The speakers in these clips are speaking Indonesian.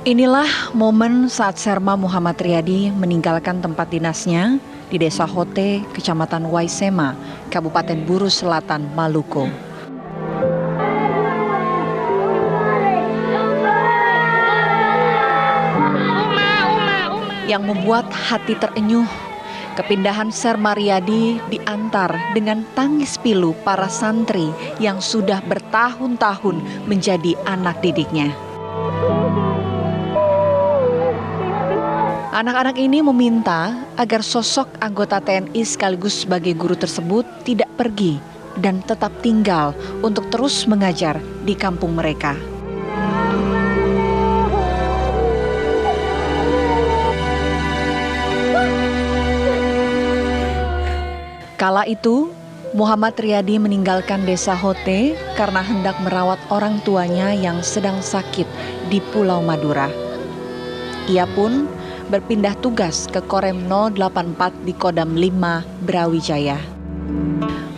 Inilah momen saat Serma Muhammad Riyadi meninggalkan tempat dinasnya di Desa Hote, Kecamatan Waisema, Kabupaten Buru Selatan, Maluku. Yang membuat hati terenyuh, kepindahan Serma Riyadi diantar dengan tangis pilu para santri yang sudah bertahun-tahun menjadi anak didiknya. Anak-anak ini meminta agar sosok anggota TNI sekaligus sebagai guru tersebut tidak pergi dan tetap tinggal untuk terus mengajar di kampung mereka. Kala itu, Muhammad Riyadi meninggalkan desa Hote karena hendak merawat orang tuanya yang sedang sakit di Pulau Madura. Ia pun berpindah tugas ke Korem 084 di Kodam 5 Brawijaya.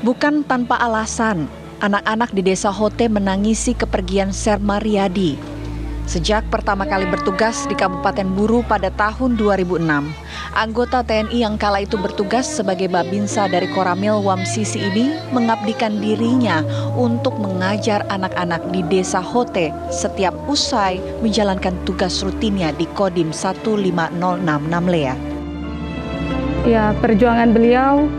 Bukan tanpa alasan, anak-anak di desa Hote menangisi kepergian Serma Riyadi. Sejak pertama kali bertugas di Kabupaten Buru pada tahun 2006, anggota TNI yang kala itu bertugas sebagai Babinsa dari Koramil Wamsisi ini mengabdikan dirinya untuk mengajar anak-anak di desa Hote setiap usai menjalankan tugas rutinnya di Kodim 1506 Namlea. Ya, perjuangan beliau,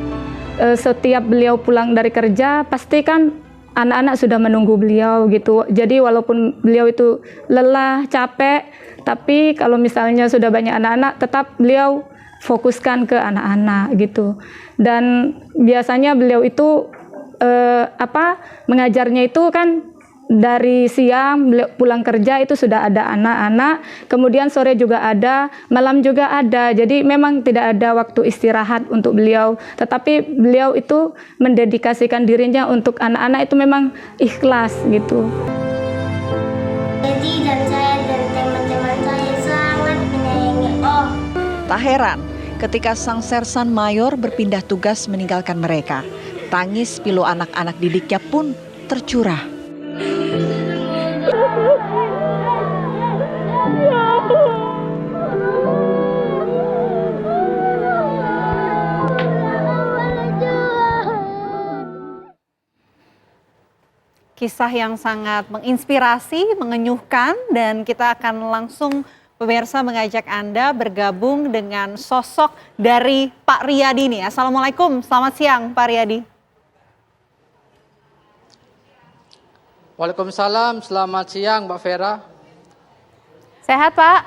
setiap beliau pulang dari kerja pasti kan anak-anak sudah menunggu beliau gitu. Jadi walaupun beliau itu lelah, capek, tapi kalau misalnya sudah banyak anak-anak, tetap beliau fokuskan ke anak-anak gitu. Dan biasanya beliau itu mengajarnya itu kan dari siang beliau pulang kerja itu sudah ada anak-anak, kemudian sore juga ada, malam juga ada. Jadi memang tidak ada waktu istirahat untuk beliau, tetapi beliau itu mendedikasikan dirinya untuk anak-anak itu memang ikhlas gitu. Jadi dan saya dan teman-teman saya sangat menyayangi Om. Tak heran ketika sang sersan mayor berpindah tugas meninggalkan mereka, tangis pilu anak-anak didiknya pun tercurah. Kisah yang sangat menginspirasi, mengenyuhkan, dan kita akan langsung pemirsa mengajak Anda bergabung dengan sosok dari Pak Riyadi nih. Assalamualaikum, selamat siang Pak Riyadi. Waalaikumsalam, selamat siang Mbak Vera. Sehat Pak?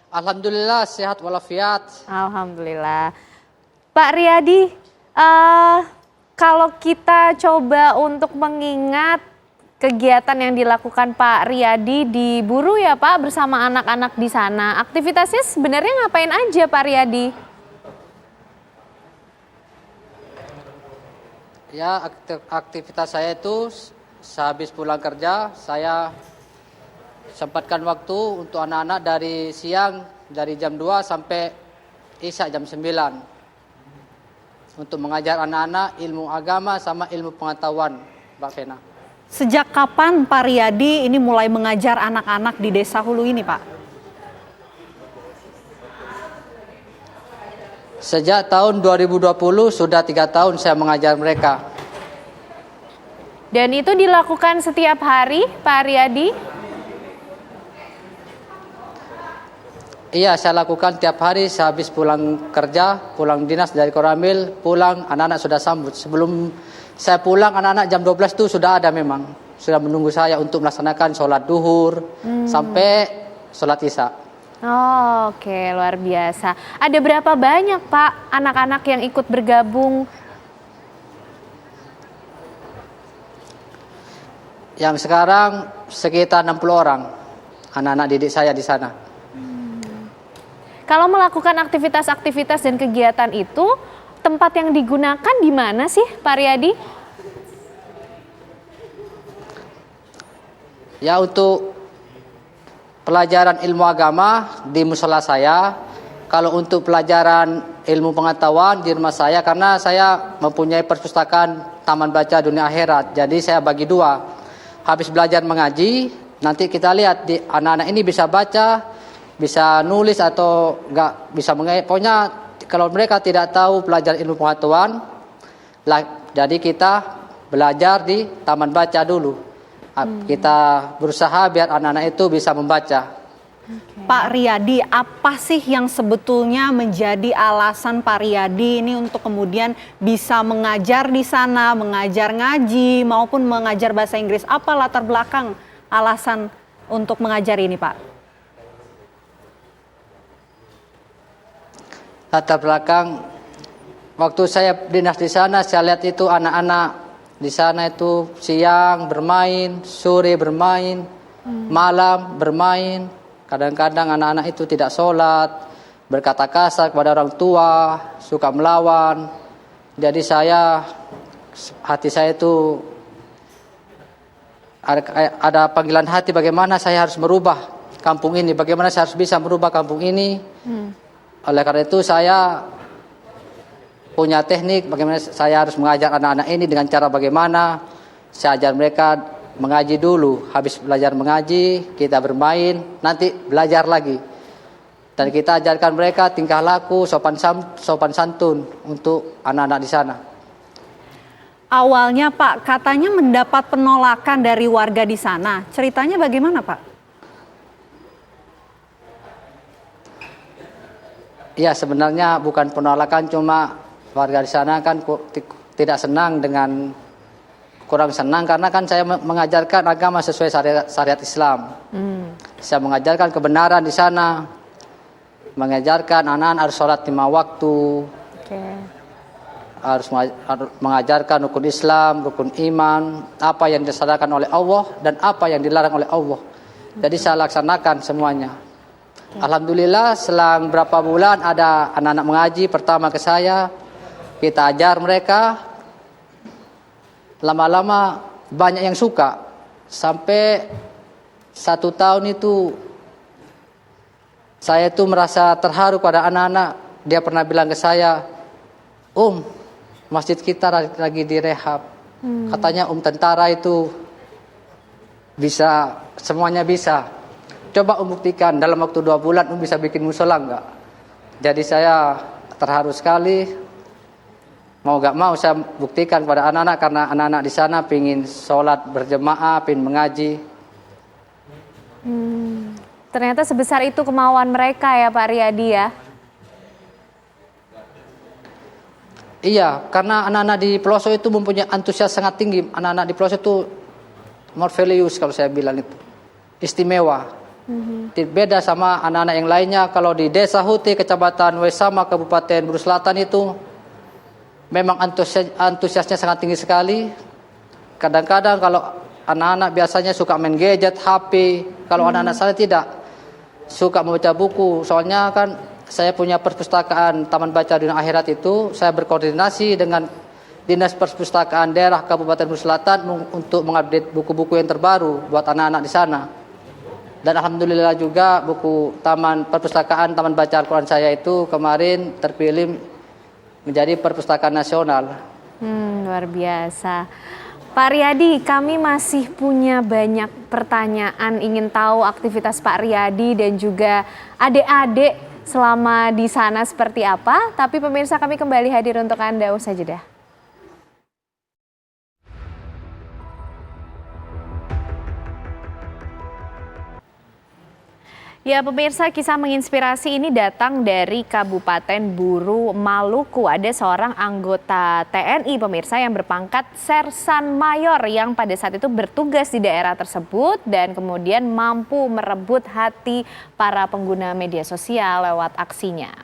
Alhamdulillah sehat walafiat. Alhamdulillah. Pak Riyadi, kalau kita coba untuk mengingat kegiatan yang dilakukan Pak Riyadi di Buru ya Pak bersama anak-anak di sana, aktivitasnya sebenarnya ngapain aja Pak Riyadi? Ya, aktivitas saya itu sehabis pulang kerja, saya sempatkan waktu untuk anak-anak dari siang, dari jam 2 sampai isya jam 9. Untuk mengajar anak-anak ilmu agama sama ilmu pengetahuan, Mbak Vena. Sejak kapan Pak Riyadi ini mulai mengajar anak-anak di Desa Hulu ini Pak? Sejak tahun 2020 sudah 3 tahun saya mengajar mereka. Dan itu dilakukan setiap hari Pak Riyadi? Iya, saya lakukan tiap hari sehabis pulang kerja, pulang dinas dari Koramil, pulang anak-anak sudah sambut. Sebelum saya pulang anak-anak jam 12 itu sudah ada memang. Sudah menunggu saya untuk melaksanakan sholat duhur sampai sholat isya. Oh, oke, luar biasa. Ada berapa banyak Pak anak-anak yang ikut bergabung? Yang sekarang sekitar 60 orang anak-anak didik saya di sana. Kalau melakukan aktivitas-aktivitas dan kegiatan itu, tempat yang digunakan di mana sih Pak Riyadi? Ya, untuk pelajaran ilmu agama di musola saya. Kalau untuk pelajaran ilmu pengetahuan di rumah saya, karena saya mempunyai perpustakaan Taman Baca Dunia Akhirat, jadi saya bagi dua. habis belajar mengaji, nanti kita lihat anak-anak ini bisa baca, bisa nulis atau enggak bisa pokoknya kalau mereka tidak tahu belajar ilmu pengetahuan, jadi kita belajar di taman baca dulu. Kita berusaha biar anak-anak itu bisa membaca. Pak Riyadi, apa sih yang sebetulnya menjadi alasan Pak Riyadi ini untuk kemudian bisa mengajar di sana, mengajar ngaji maupun mengajar bahasa Inggris? Apa latar belakang alasan untuk mengajar ini, Pak? Latar belakang, waktu saya dinas di sana, saya lihat itu anak-anak di sana itu siang bermain, sore bermain, malam bermain. Kadang-kadang anak-anak itu tidak sholat, berkata kasar kepada orang tua, suka melawan. Jadi hati saya itu ada panggilan hati bagaimana saya harus merubah kampung ini, bagaimana saya harus bisa merubah kampung ini. Oleh karena itu saya punya teknik bagaimana saya harus mengajar anak-anak ini dengan cara bagaimana. Saya ajar mereka mengaji dulu, habis belajar mengaji, kita bermain, nanti belajar lagi. Dan kita ajarkan mereka tingkah laku, sopan santun untuk anak-anak di sana. Awalnya Pak, katanya mendapat penolakan dari warga di sana. Ceritanya bagaimana Pak? Ya sebenarnya bukan penolakan, cuma warga di sana kan tidak senang kurang senang karena kan saya mengajarkan agama sesuai syariat Islam. Saya mengajarkan kebenaran di sana, mengajarkan anak-anak harus sholat 5 waktu, harus mengajarkan rukun Islam, rukun iman, apa yang disyaratkan oleh Allah dan apa yang dilarang oleh Allah. Jadi saya laksanakan semuanya. Alhamdulillah selang berapa bulan ada anak-anak mengaji pertama ke saya, kita ajar mereka. Lama-lama banyak yang suka. Sampai 1 tahun itu saya itu merasa terharu pada anak-anak. Dia pernah bilang ke saya, masjid kita lagi direhab. Katanya tentara itu bisa, semuanya bisa. Coba buktikan dalam waktu 2 bulan bisa bikin musola enggak? Jadi saya terharu sekali. Mau gak mau saya buktikan kepada anak-anak karena anak-anak di sana pingin sholat berjemaah, pingin mengaji. Ternyata sebesar itu kemauan mereka ya Pak Riyadi ya? Iya, karena anak-anak di pelosok itu mempunyai antusias sangat tinggi. Anak-anak di pelosok itu morfelius kalau saya bilang itu. Istimewa. Beda sama anak-anak yang lainnya. Kalau di Desa Huti, Kecamatan Wesama, Kabupaten Buru Selatan itu memang antusiasnya sangat tinggi sekali. Kadang-kadang kalau anak-anak biasanya suka main gadget, HP. Kalau anak-anak saya tidak, suka membaca buku. Soalnya kan saya punya perpustakaan Taman Baca Dunia Akhirat itu. Saya berkoordinasi dengan Dinas Perpustakaan Daerah Kabupaten Buru Selatan untuk mengupdate buku-buku yang terbaru buat anak-anak di sana. Dan alhamdulillah juga buku perpustakaan Taman Baca Al-Quran saya itu kemarin terpilih menjadi perpustakaan nasional. Luar biasa. Pak Riyadi, kami masih punya banyak pertanyaan, ingin tahu aktivitas Pak Riyadi dan juga adik-adik selama di sana seperti apa. Tapi pemirsa, kami kembali hadir untuk Anda usai jeda. Ya pemirsa, kisah menginspirasi ini datang dari Kabupaten Buru, Maluku. Ada seorang anggota TNI pemirsa yang berpangkat Sersan Mayor yang pada saat itu bertugas di daerah tersebut dan kemudian mampu merebut hati para pengguna media sosial lewat aksinya.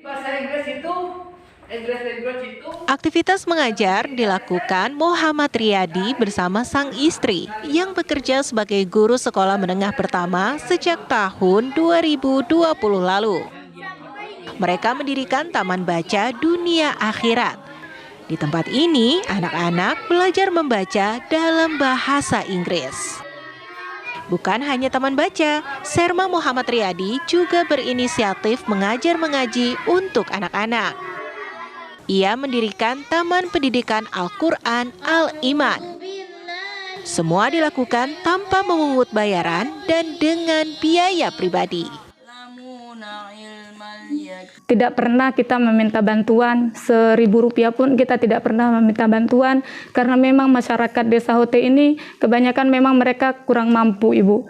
Bahasa Inggris itu Aktivitas mengajar dilakukan Muhammad Riyadi bersama sang istri yang bekerja sebagai guru sekolah menengah pertama sejak tahun 2020 lalu. Mereka mendirikan Taman Baca Dunia Akhirat. Di tempat ini, anak-anak belajar membaca dalam bahasa Inggris. Bukan hanya taman baca, Serma Muhammad Riyadi juga berinisiatif mengajar mengaji untuk anak-anak. Ia mendirikan Taman Pendidikan Al-Quran Al-Iman. Semua dilakukan tanpa memungut bayaran dan dengan biaya pribadi. Tidak pernah kita meminta bantuan, Rp1.000 pun kita tidak pernah meminta bantuan, karena memang masyarakat Desa Hote ini kebanyakan memang mereka kurang mampu, Ibu.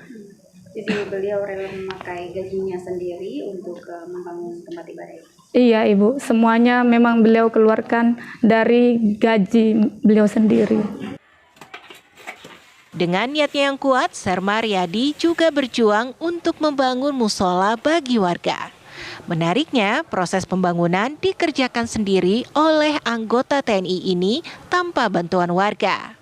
Jadi beliau rela memakai gajinya sendiri untuk membangun tempat ibadah. Iya, Ibu, semuanya memang beliau keluarkan dari gaji beliau sendiri. Dengan niatnya yang kuat, Serma Riyadi juga berjuang untuk membangun musola bagi warga. Menariknya, proses pembangunan dikerjakan sendiri oleh anggota TNI ini tanpa bantuan warga.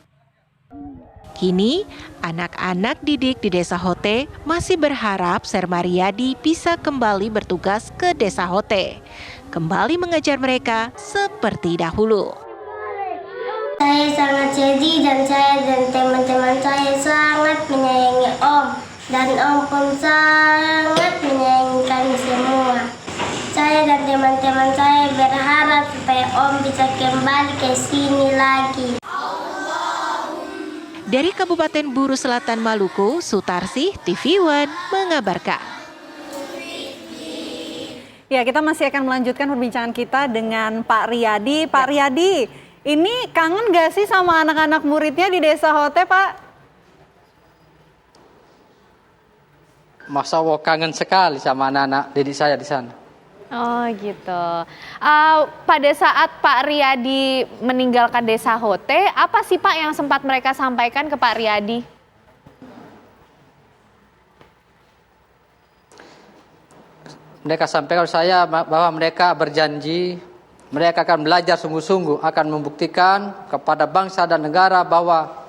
Kini, anak-anak didik di Desa Hote masih berharap Serma Riyadi bisa kembali bertugas ke Desa Hote, kembali mengajar mereka seperti dahulu. Saya sangat sedih dan saya dan teman-teman saya sangat menyayangi Om. Dan Om pun sangat menyayangi kami semua. Saya dan teman-teman saya berharap supaya Om bisa kembali ke sini lagi. Dari Kabupaten Buru Selatan Maluku, Sutarsi, TV One mengabarkan. Ya, kita masih akan melanjutkan perbincangan kita dengan Pak Riyadi. Pak Riyadi, ini kangen gak sih sama anak-anak muridnya di Desa Hote, Pak? Masa Allah kangen sekali sama anak-anak didik saya di sana. Oh gitu. Pada saat Pak Riyadi meninggalkan Desa Hote, apa sih Pak yang sempat mereka sampaikan ke Pak Riyadi? Mereka sampaikan saya bahwa mereka berjanji, mereka akan belajar sungguh-sungguh, akan membuktikan kepada bangsa dan negara bahwa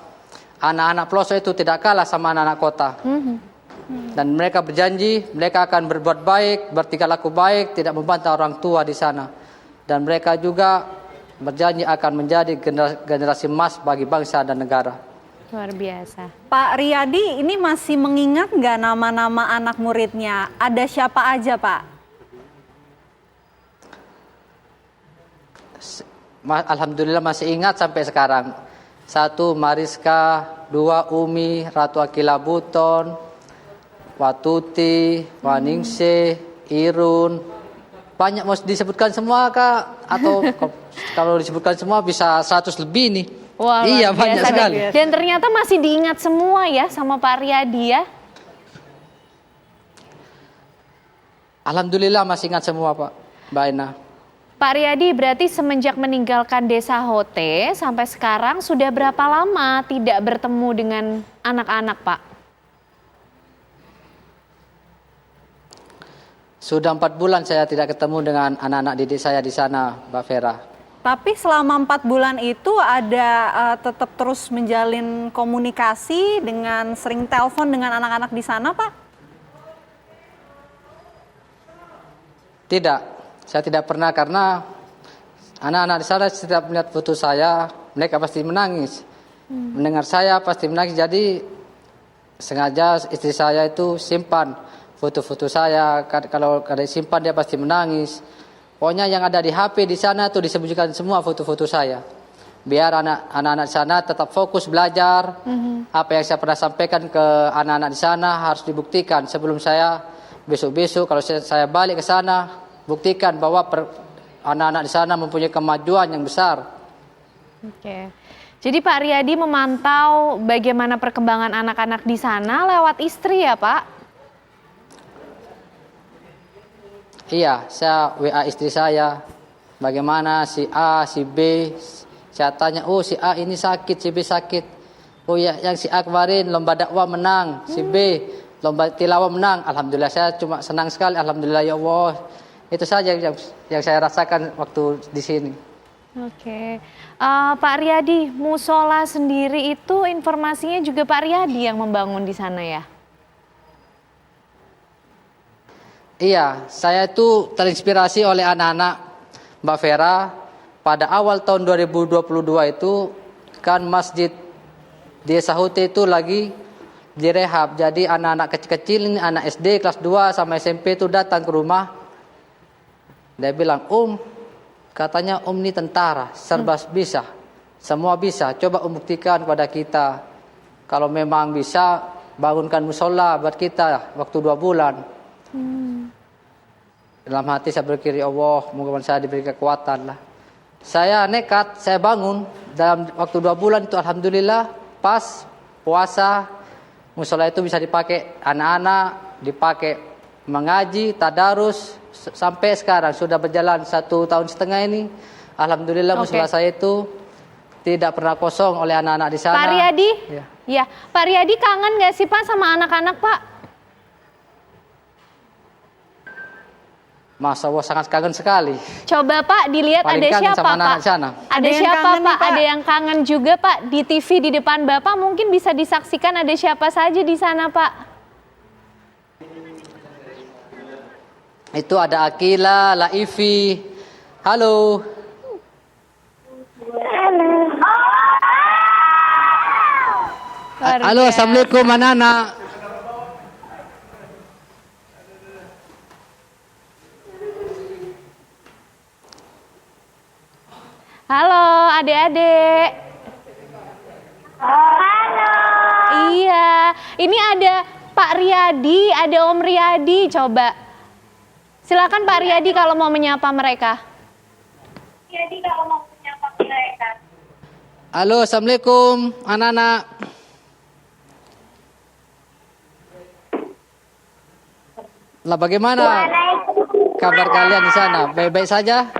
anak-anak pelosok itu tidak kalah sama anak-anak kota. Dan mereka berjanji, mereka akan berbuat baik, bertingkah laku baik, tidak membantah orang tua di sana. Dan mereka juga berjanji akan menjadi generasi emas bagi bangsa dan negara. Luar biasa. Pak Riyadi, ini masih mengingat nggak nama-nama anak muridnya? Ada siapa aja, Pak? Alhamdulillah masih ingat sampai sekarang. 1 Mariska, 2 Umi, Ratu Akila Buton, Watuti, Waningse, Irun, banyak mau disebutkan semua Kak, atau kalau disebutkan semua bisa 100 lebih nih. Wah, iya banyak sekali. Dan ternyata masih diingat semua ya sama Pak Riyadi ya. Alhamdulillah masih ingat semua Pak, Mbak Ena. Pak Riyadi, berarti semenjak meninggalkan Desa Hote sampai sekarang sudah berapa lama tidak bertemu dengan anak-anak Pak? Sudah 4 bulan saya tidak ketemu dengan anak-anak didik saya di sana, Mbak Vera. Tapi selama 4 bulan itu ada tetap terus menjalin komunikasi dengan sering telepon dengan anak-anak di sana, Pak? Tidak, saya tidak pernah karena anak-anak di sana setiap melihat foto saya, mereka pasti menangis. Mendengar saya pasti menangis, jadi sengaja istri saya itu simpan foto-foto saya, kalau ada simpan dia pasti menangis. Pokoknya yang ada di HP di sana tuh disembunyikan semua foto-foto saya. Biar anak-anak di sana tetap fokus belajar. Apa yang saya pernah sampaikan ke anak-anak di sana harus dibuktikan sebelum saya besok-besok kalau saya balik ke sana, buktikan bahwa anak-anak di sana mempunyai kemajuan yang besar. Oke. Jadi Pak Riyadi memantau bagaimana perkembangan anak-anak di sana lewat istri ya Pak? Iya, saya WA istri saya, bagaimana si A, si B, saya tanya, oh si A ini sakit, si B sakit. Oh ya, yang si A kemarin lomba dakwah menang, si B lomba tilawah menang. Alhamdulillah saya cuma senang sekali, alhamdulillah ya Allah. Itu saja yang saya rasakan waktu di sini. Oke, Pak Riyadi, musola sendiri itu informasinya juga Pak Riyadi yang membangun di sana ya? Iya, saya itu terinspirasi oleh anak-anak Mbak Vera. Pada awal tahun 2022 itu kan masjid Desa Hote itu lagi direhab. Jadi anak-anak kecil-kecil ini, anak SD kelas 2 sama SMP itu datang ke rumah. Dia bilang, Katanya Om ini tentara, serba bisa, semua bisa. Coba Om buktikan kepada kita. Kalau memang bisa, bangunkan musola buat kita waktu 2 bulan. Dalam hati saya berpikir, ya Allah, moga saya diberi kekuatan lah. Saya nekat, saya bangun. Dalam waktu 2 bulan itu alhamdulillah pas puasa, musola itu bisa dipakai anak-anak, dipakai mengaji, tadarus. Sampai sekarang sudah berjalan 1,5 tahun ini. Alhamdulillah musola saya itu tidak pernah kosong oleh anak-anak di sana. Pak Riyadi, ya. Pak Riyadi kangen nggak sih Pak sama anak-anak Pak? Masya Allah, sangat kangen sekali. Coba Pak dilihat Paling ada kangen siapa sama Pak? anak-anak sana. Ada yang siapa kangen nih, Pak? Pak? Ada yang kangen juga Pak di TV di depan Bapak, mungkin bisa disaksikan ada siapa saja di sana Pak? Itu ada Akila, Laifi. Halo. Halo, assalamualaikum anak-anak. Halo adik-adik. Halo. Iya, ini ada Pak Riyadi, ada Om Riyadi. Coba, silakan Pak Riyadi kalau mau menyapa mereka. Halo, assalamualaikum anak-anak. Lah bagaimana kabar kalian di sana? Baik-baik saja?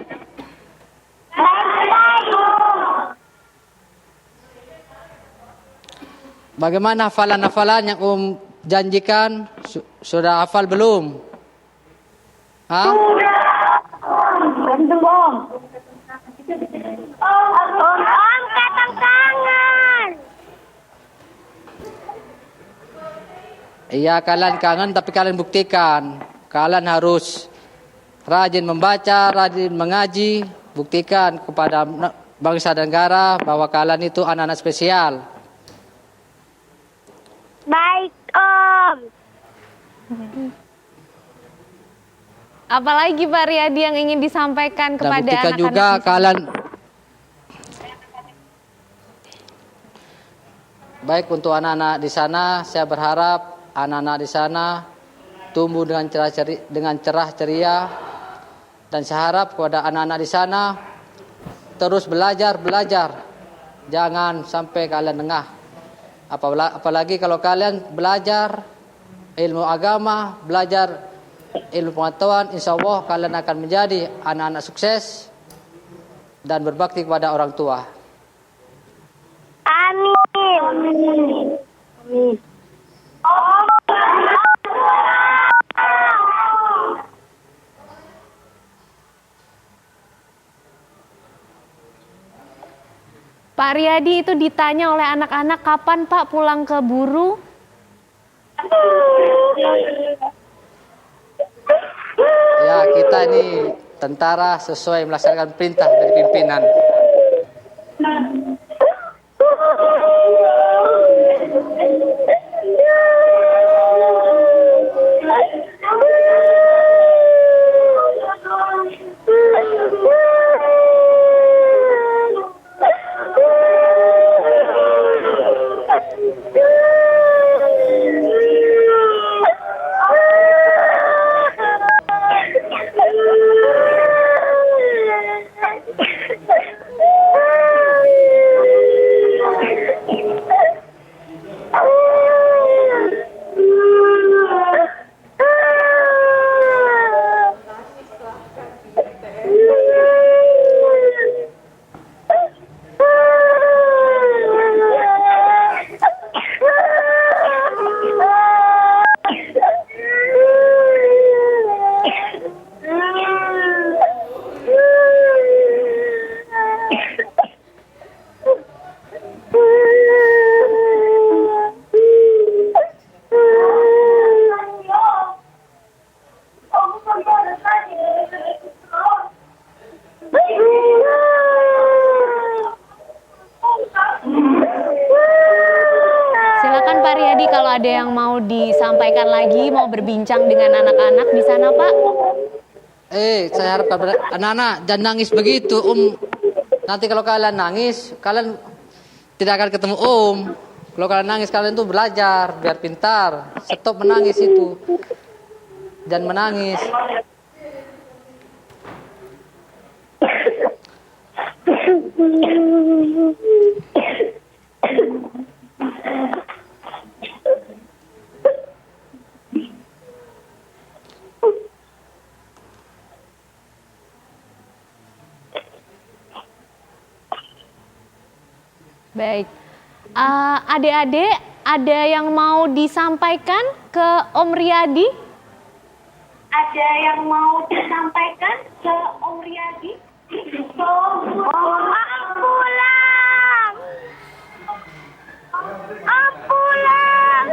Bagaimana hafalan-hafalan yang janjikan? Sudah hafal belum? Hah? Om katang tangan. Iya, kalian kangen tapi kalian buktikan. Kalian harus rajin membaca, rajin mengaji. Buktikan kepada bangsa dan negara bahwa kalian itu anak-anak spesial. Baik Om. Apalagi Pak Riyadi yang ingin disampaikan Dan kepada buktikan anak-anak juga di sana? kalian. Baik untuk anak-anak di sana, saya berharap anak-anak di sana tumbuh dengan cerah ceria, dan saya harap kepada anak-anak di sana terus belajar, jangan sampai kalian lengah. Apalagi kalau kalian belajar ilmu agama, belajar ilmu pengetahuan, insya Allah kalian akan menjadi anak-anak sukses dan berbakti kepada orang tua. Amin. Pak Riyadi itu ditanya oleh anak-anak, kapan Pak pulang ke Buru? Ya, kita ini tentara sesuai melaksanakan perintah dari pimpinan. Silakan Pak Riyadi kalau ada yang mau disampaikan lagi, mau berbincang dengan anak-anak di sana Pak. Saya harap kepada anak-anak jangan nangis begitu, Om. Nanti kalau kalian nangis, kalian tidak akan ketemu Om. Kalau kalian nangis, kalian tuh belajar biar pintar. Stop menangis itu. Jangan menangis. Baik. Adik-adik, ada yang mau disampaikan ke Om Riyadi? Ada yang mau disampaikan ke Om Riyadi? Om pulang! Om pulang!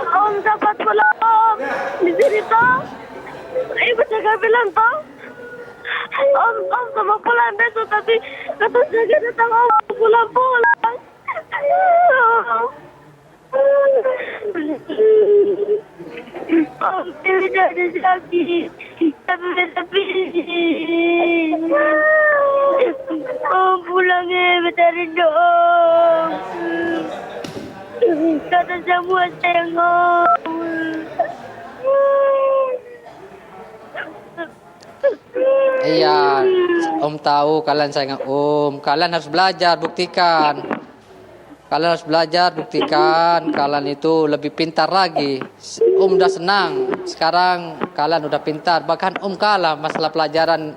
Om dapat pulang, Om. Di sini toh. Ibu jaga bilang toh. Om sama pulang besok, tapi kata jaga datang Om pulang. Om tidak ada sakit, tapi Om pulang bentar dong. Kata semua sayang Om. Iya, Om tahu kalian sayang Om. Kalian harus belajar, buktikan. Kalian harus belajar, buktikan. Kalian itu lebih pintar lagi. Om udah senang. Sekarang kalian udah pintar. Bahkan Om kalah masalah pelajaran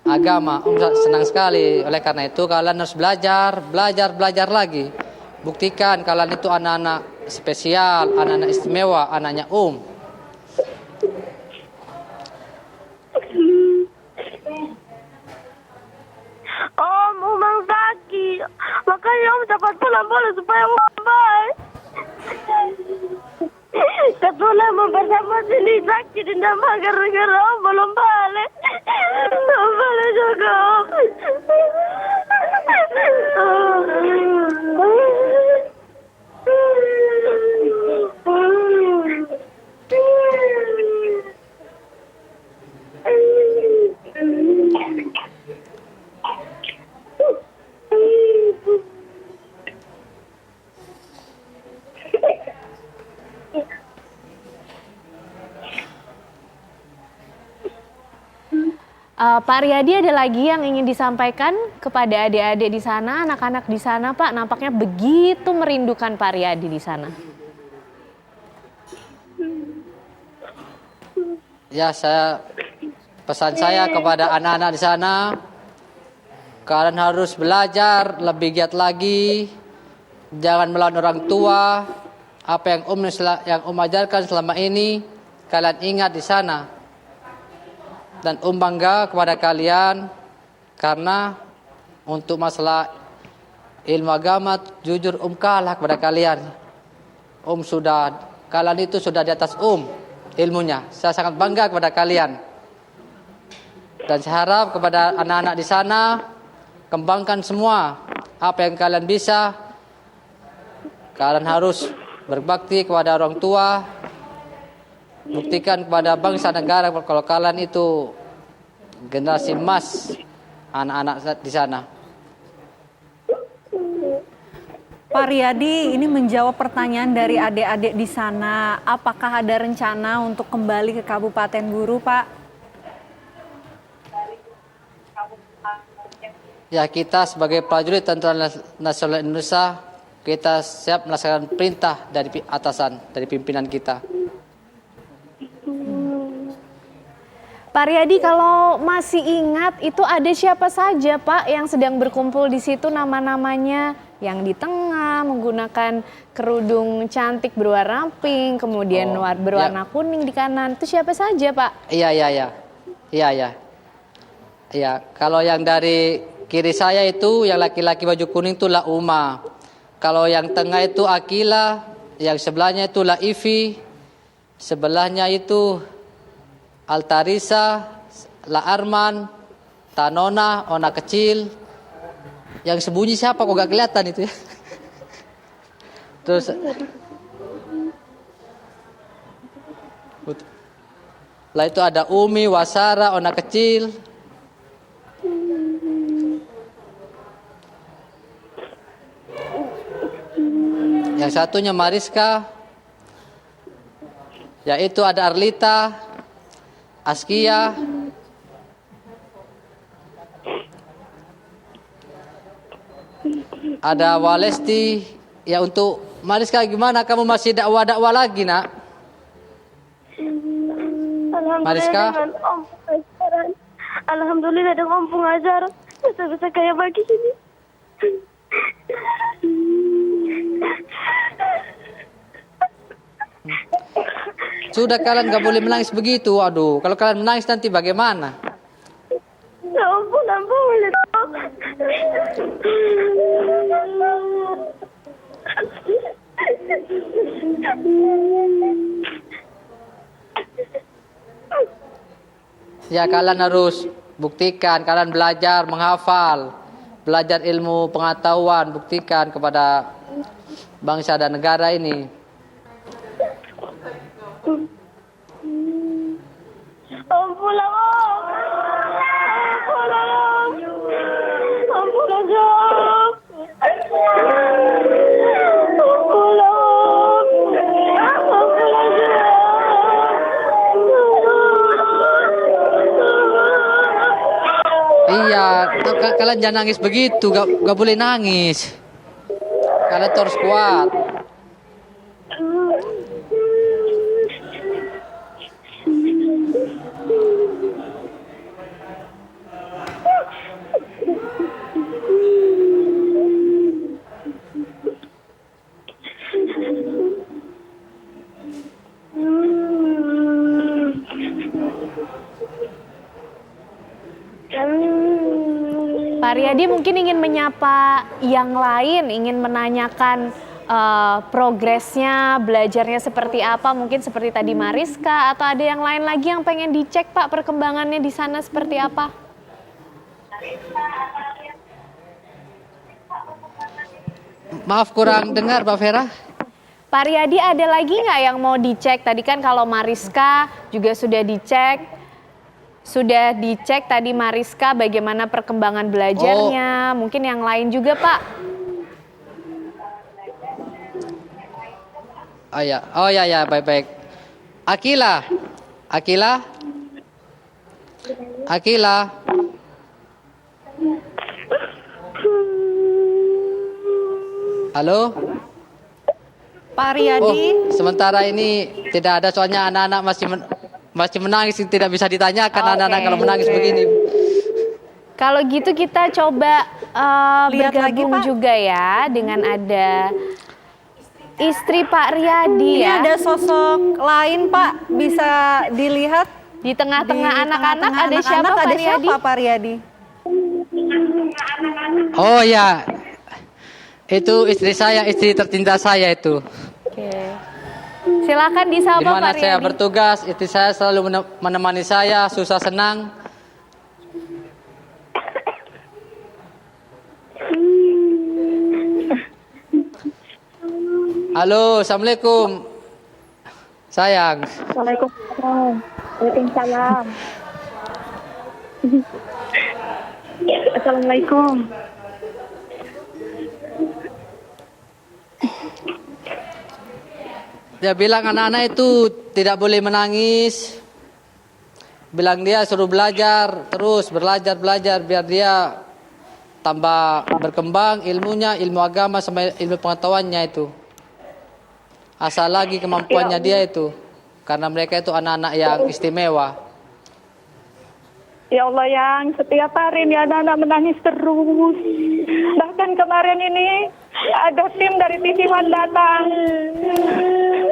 agama. Om senang sekali. Oleh karena itu kalian harus belajar lagi. Buktikan kalian itu anak-anak spesial, anak-anak istimewa, anaknya Om. Om sakit, makanya Om dapat pulang boleh supaya Om baik. Ketulah Om bersama sini sakit dan gara-gara Om belum balik. Om balik juga Om. Pak Riyadi, ada lagi yang ingin disampaikan kepada adik-adik di sana, anak-anak di sana, Pak? Nampaknya begitu merindukan Pak Riyadi di sana. Ya, pesan saya kepada anak-anak di sana, kalian harus belajar lebih giat lagi, jangan melawan orang tua. Apa yang Om ajarkan selama ini, kalian ingat di sana. Dan Om bangga kepada kalian karena untuk masalah ilmu agama, jujur Om kalah kepada kalian. Kalian itu sudah di atas Om ilmunya. Saya sangat bangga kepada kalian. Dan saya harap kepada anak-anak di sana, kembangkan semua apa yang kalian bisa. Kalian harus berbakti kepada orang tua. Buktikan kepada bangsa negara kalau kalian itu generasi emas anak-anak di sana. Pak Riyadi, ini menjawab pertanyaan dari adik-adik di sana. Apakah ada rencana untuk kembali ke Kabupaten Guru, Pak? Ya, kita sebagai prajurit Tentara Nasional Indonesia, kita siap melaksanakan perintah dari atasan, dari pimpinan kita. Pak Riyadi, kalau masih ingat itu ada siapa saja Pak yang sedang berkumpul di situ nama-namanya? Yang di tengah menggunakan kerudung cantik berwarna pink, kemudian berwarna kuning di kanan. Itu siapa saja Pak? Iya. Kalau yang dari kiri saya itu yang laki-laki baju kuning itu La Uma. Kalau yang tengah itu Akila, yang sebelahnya itu La Ivi, sebelahnya itu Altarisa, La Arman, Tanona, Ona kecil. Yang sembunyi siapa kok gak kelihatan itu ya? Terus lah itu ada Umi, Wasara, Ona kecil. Yang satunya Mariska. Yaitu ada Arlita, Askia, ada Walesti. Ya untuk Mariska gimana? Kamu masih dakwah-dakwah lagi, Nak? Mariska? Alhamdulillah dengan pengajar bisa kayak begini. Sudah, kalian gak boleh menangis begitu. Aduh, kalau kalian menangis nanti bagaimana? Ya ampun, ampun. Ya, kalian harus buktikan, kalian belajar menghafal, belajar ilmu pengetahuan, buktikan kepada bangsa dan negara ini. Ampunlah, ampunlah, Iya, kalian jangan nangis begitu, gak boleh nangis. Kalian terus kuat. Pak Riyadi mungkin ingin menyapa yang lain, ingin menanyakan progresnya, belajarnya seperti apa, mungkin seperti tadi Mariska, atau ada yang lain lagi yang pengen dicek Pak perkembangannya di sana seperti apa? Maaf kurang dengar Mbak Vera. Pak Riyadi ada lagi nggak yang mau dicek? Tadi kan kalau Mariska juga sudah dicek. Sudah dicek tadi Mariska bagaimana perkembangan belajarnya, mungkin yang lain juga Pak. Oh ya, baik. Akila. Halo? Pak Riyadi. Sementara ini tidak ada, soalnya anak-anak masih menangis, tidak bisa ditanyakan anak-anak kalau menangis begini. Kalau gitu kita coba Lihat bergabung lagi, Pak. juga ya dengan ada istri Pak Riyadi Ini ya. ada sosok lain Pak, bisa dilihat Di tengah-tengah di anak-anak tengah-tengah ada siapa anak-anak, Pak ada Riyadi? siapa Pak Riyadi? Oh ya, itu istri saya, istri tercinta saya itu. Oke. Silakan Di disapa mana Pak saya Riyadi. bertugas, istri saya selalu menemani saya, susah senang. Halo, assalamualaikum. Sayang. Waalaikumsalam. Waalaikumsalam. Assalamualaikum. Dia bilang anak-anak itu tidak boleh menangis. Bilang dia suruh belajar, terus belajar biar dia tambah berkembang ilmunya, ilmu agama sama ilmu pengetahuannya itu. Asal lagi kemampuannya dia itu. Karena mereka itu anak-anak yang istimewa. Ya Allah, yang setiap hari ini anak-anak menangis terus. Bahkan kemarin ini ada tim dari TV One datang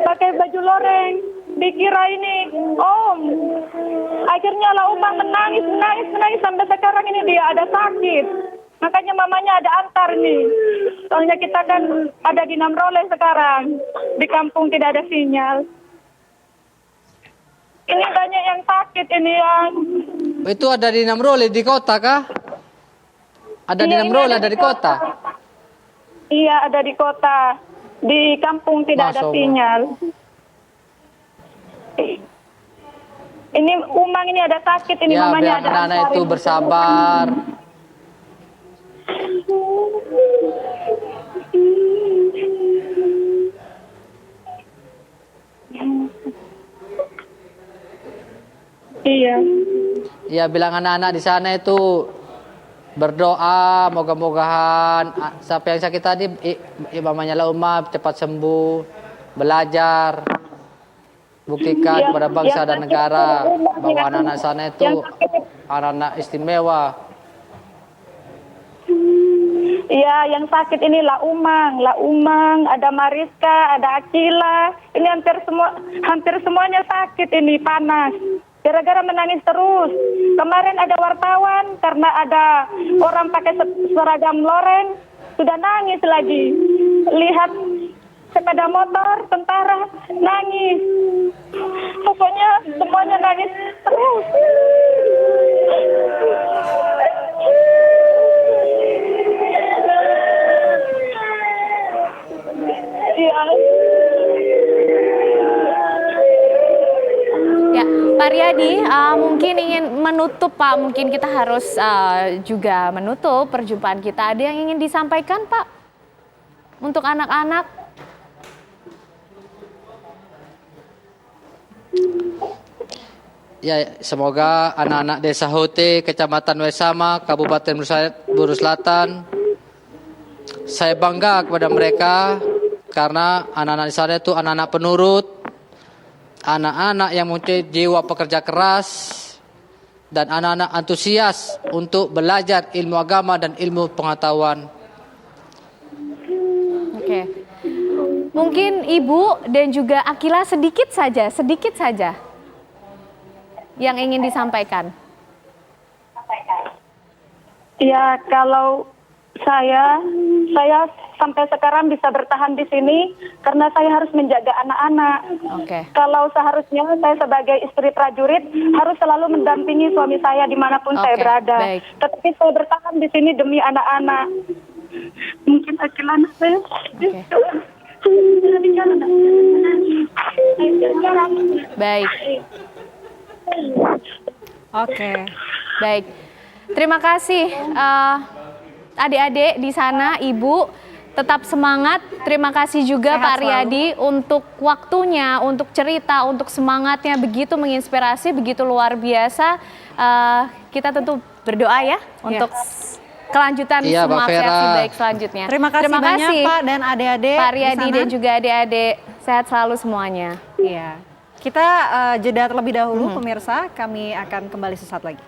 pakai baju loreng, dikira ini Om. Akhirnya lah Umar menangis sampai sekarang ini dia ada sakit. Makanya mamanya ada antar nih. Soalnya kita kan ada di Namrole sekarang. Di kampung tidak ada sinyal. Ini banyak yang sakit ini yang. Itu ada di Namrole di kota kah? Ada di Iya, Namrole, ini ada di kota. Iya, ada di kota. Di kampung tidak ada Masya Allah. sinyal. Ini Umang ini ada sakit, ini Ya, mamanya biar ada anak-anak Ansari. itu bersabar. Iya. Ya, bilang anak-anak di sana itu berdoa, moga-mogahan siapa yang sakit tadi, mamanya lah Umar cepat sembuh, belajar, buktikan kepada bangsa dan negara bahwa anak-anak sana itu anak-anak istimewa. Iya, yang sakit ini La Umang, ada Mariska, ada Akila. Ini hampir semuanya sakit ini, panas. Gara-gara menangis terus. Kemarin ada wartawan karena ada orang pakai seragam loreng, sudah nangis lagi. Lihat sepeda motor, tentara, nangis. Pokoknya semuanya nangis terus. Ya, Pak Riyadi, mungkin ingin menutup Pak, mungkin kita harus juga menutup perjumpaan kita. Ada yang ingin disampaikan Pak untuk anak-anak? Ya, semoga anak-anak Desa Hote, Kecamatan Wesama, Kabupaten Buru Selatan, saya bangga kepada mereka karena anak-anak di sana itu anak-anak penurut, anak-anak yang mempunyai jiwa pekerja keras, dan anak-anak antusias untuk belajar ilmu agama dan ilmu pengetahuan. Oke. Mungkin Ibu dan juga Akila sedikit saja yang ingin disampaikan. Ya, kalau saya sampai sekarang bisa bertahan di sini karena saya harus menjaga anak-anak. Oke. Kalau seharusnya saya sebagai istri prajurit harus selalu mendampingi suami saya dimanapun saya berada. Baik. Tetapi saya bertahan di sini demi anak-anak. Mungkin Akila saya. Baik. Oke. Baik. Terima kasih adik-adik di sana, Ibu. Tetap semangat. Terima kasih juga Sehat Pak Riyadi untuk waktunya, untuk cerita, untuk semangatnya begitu menginspirasi, begitu luar biasa. Kita tentu berdoa ya untuk kelanjutan Iya, semua Mbak Vera. aksi baik selanjutnya. Terima kasih banyak Pak dan adik-adik Pak di Riyadi sana. dan juga adik-adik. Sehat selalu semuanya. Iya. Kita jeda terlebih dahulu pemirsa, kami akan kembali sesaat lagi.